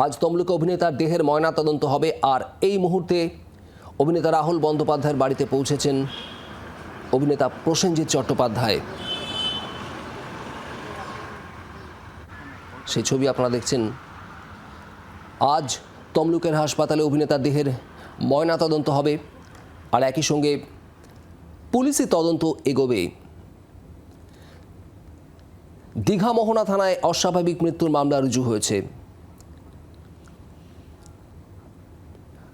আজ তমলুকে অভিনেতার দেহের ময়নাতদন্ত হবে। আর এই মুহূর্তে অভিনেতা রাহুল বন্দ্যোপাধ্যায়ের বাড়িতে পৌঁছেছেন অভিনেতা প্রসেনজিৎ চট্টোপাধ্যায়। সেই ছবি আপনারা দেখছেন। আজ তমলুকের হাসপাতালে অভিনেতার দেহের ময়নাতদন্ত হবে, আর একই সঙ্গে পুলিশি তদন্ত এগোবে। দীঘা মোহনা থানায় অস্বাভাবিক মৃত্যুর মামলা রুজু হয়েছে।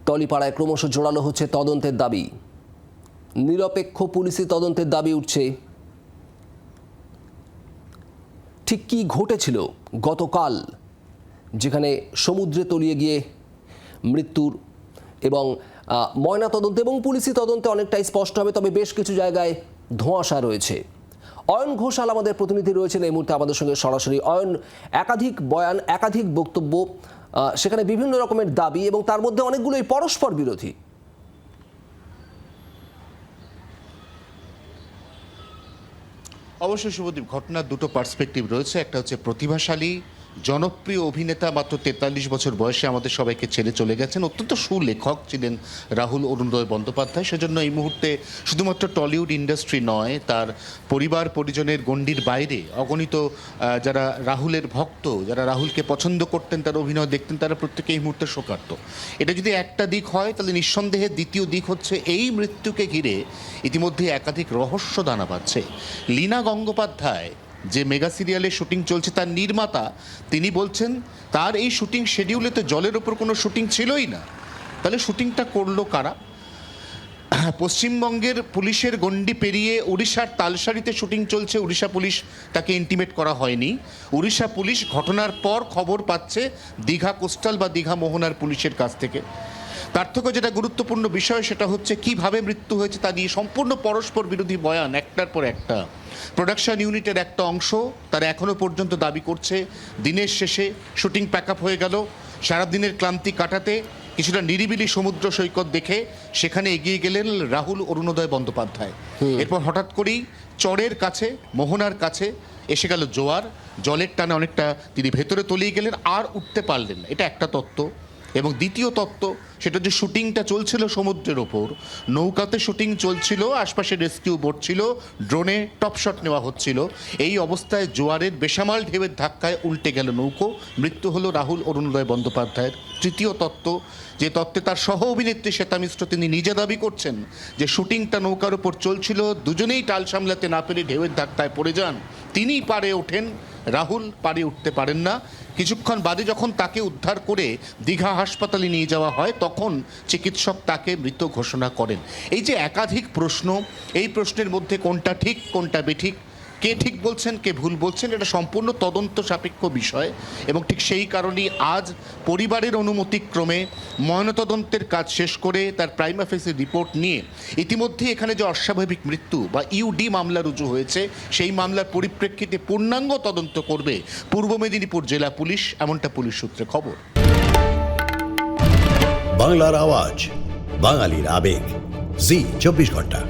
টলিপাড়ায় ক্রমশ জোরালো হচ্ছে তদন্তের দাবি। নিরপেক্ষ পুলিশি তদন্তের দাবি উঠছে। ঠিক কী ঘটেছিল গতকাল, যেখানে সমুদ্রে তলিয়ে গিয়ে মৃত্যুর এবং ময়নাতদন্ত এবং পুলিশি তদন্তে অনেকটাই স্পষ্ট হবে, তবে বেশ কিছু জায়গায় ধোঁয়াশা রয়েছে। অয়ন ঘোষাল আমাদের প্রতিনিধি রয়েছেন এই মুহূর্তে আমাদের সঙ্গে সরাসরি। অয়ন, একাধিক বয়ান, একাধিক বক্তব্য, সেখানে বিভিন্ন রকমের দাবি এবং তার মধ্যে অনেকগুলোই পরস্পর বিরোধী। অবশ্যই শুভদীপ, ঘটনার দুটো পার্সপেক্টিভ রয়েছে। একটা হচ্ছে প্রতিভাশালী জনপ্রিয় অভিনেতা, মাত্র 43 বছর বয়সে আমাদের সবাইকে ছেড়ে চলে গেছেন। অত্যন্ত সুলেখক ছিলেন রাহুল অরুণোদয় বন্দ্যোপাধ্যায়। সেজন্য এই মুহূর্তে শুধুমাত্র টলিউড ইন্ডাস্ট্রি নয়, তার পরিবার পরিজনের গণ্ডির বাইরে অগণিত যারা রাহুলের ভক্ত, যারা রাহুলকে পছন্দ করতেন, তার অভিনয় দেখতেন, তারা প্রত্যেকে এই মুহূর্তে শোকার্ত। এটা যদি একটা দিক হয়, তাহলে নিঃসন্দেহে দ্বিতীয় দিক হচ্ছে এই মৃত্যুকে ঘিরে ইতিমধ্যে একাধিক রহস্য দানা পাচ্ছে। লীনা গঙ্গোপাধ্যায়, যে মেগা সিরিয়ালের শুটিং চলছে, তার নির্মাতা, তিনি বলছেন তার এই শুটিং শিডিউলে তো জলের ওপর কোনো শুটিং ছিলই না। তাহলে শুটিংটা করলো কারা? পশ্চিমবঙ্গের পুলিশের গণ্ডি পেরিয়ে উড়িষ্যার তালসারিতে শুটিং চলছে। উড়িষ্যা পুলিশ তাকে ইন্টিমেট করা হয়নি। উড়িষ্যা পুলিশ ঘটনার পর খবর পাচ্ছে দীঘা কোস্টাল বা দীঘা মোহনার পুলিশের কাছ থেকে। তার থেকে যেটা গুরুত্বপূর্ণ বিষয়, সেটা হচ্ছে কিভাবে মৃত্যু হয়েছে তা নিয়ে সম্পূর্ণ পরস্পর বিরোধী বয়ান একটার পর একটা। প্রোডাকশন ইউনিটের একটা অংশ তারা এখনও পর্যন্ত দাবি করছে দিনের শেষে শুটিং প্যাক আপ হয়ে গেল, সারাদিনের ক্লান্তি কাটাতে কিছুটা নিরিবিলি সমুদ্র সৈকত দেখে সেখানে এগিয়ে গেলেন রাহুল অরুণোদয় বন্দ্যোপাধ্যায়। এরপর হঠাৎ করেই চরের কাছে, মোহনার কাছে এসে গেল জোয়ার। জলের টানে অনেকটা তিনি ভেতরে তলিয়ে গেলেন, আর উঠতে পারলেন না। এটা একটা তত্ত্ব। এবং দ্বিতীয় তত্ত্ব, সেটা যে শুটিংটা চলছিল সমুদ্রের ওপর, নৌকাতে শুটিং চলছিল, আশপাশে রেস্কিউ বোট ছিল, ড্রোনে টপ শট নেওয়া হচ্ছিল। এই অবস্থায় জোয়ারের বেসামাল ঢেউয়ের ধাক্কায় উল্টে গেল নৌকো, মৃত্যু হলো রাহুল অরুণোদয় বন্দ্যোপাধ্যায়ের। তৃতীয় তত্ত্ব, যে তত্ত্বে তার সহ অভিনেত্রী শ্বেতা মিশ্র, তিনি নিজে দাবি করছেন যে শুটিংটা নৌকার ওপর চলছিল, দুজনেই টাল সামলাতে না পেরে ঢেউয়ের ধাক্কায় পড়ে যান। তিনি পাড়ে ওঠেন, রাহুল পাড়ে উঠতে পারেন না। কিছুক্ষণ বাদে যখন তাকে উদ্ধার করে দীঘা হাসপাতালে নিয়ে যাওয়া হয়, তখন চিকিৎসক তাকে মৃত ঘোষণা করেন। এই যে একাধিক প্রশ্ন, এই প্রশ্নের মধ্যে কোনটা ঠিক কোনটা বেঠিক, কে ঠিক বলছেন কে ভুল বলছেন, এটা সম্পূর্ণ তদন্ত সাপেক্ষ বিষয়। এবং ঠিক সেই কারণেই আজ পরিবারের অনুমতিক্রমে ময়নাতদন্তের কাজ শেষ করে তার প্রাইমা ফেসি রিপোর্ট নিয়ে ইতিমধ্যে এখানে যে অস্বাভাবিক মৃত্যু বা ইউডি মামলা রুজু হয়েছে, সেই মামলার পরিপ্রেক্ষিতে পূর্ণাঙ্গ তদন্ত করবে পূর্ব মেদিনীপুর জেলা পুলিশ, এমনটা পুলিশ সূত্রে খবর। বাংলার আওয়াজ, বাঙালির আবেগ, জি 24 ঘন্টা।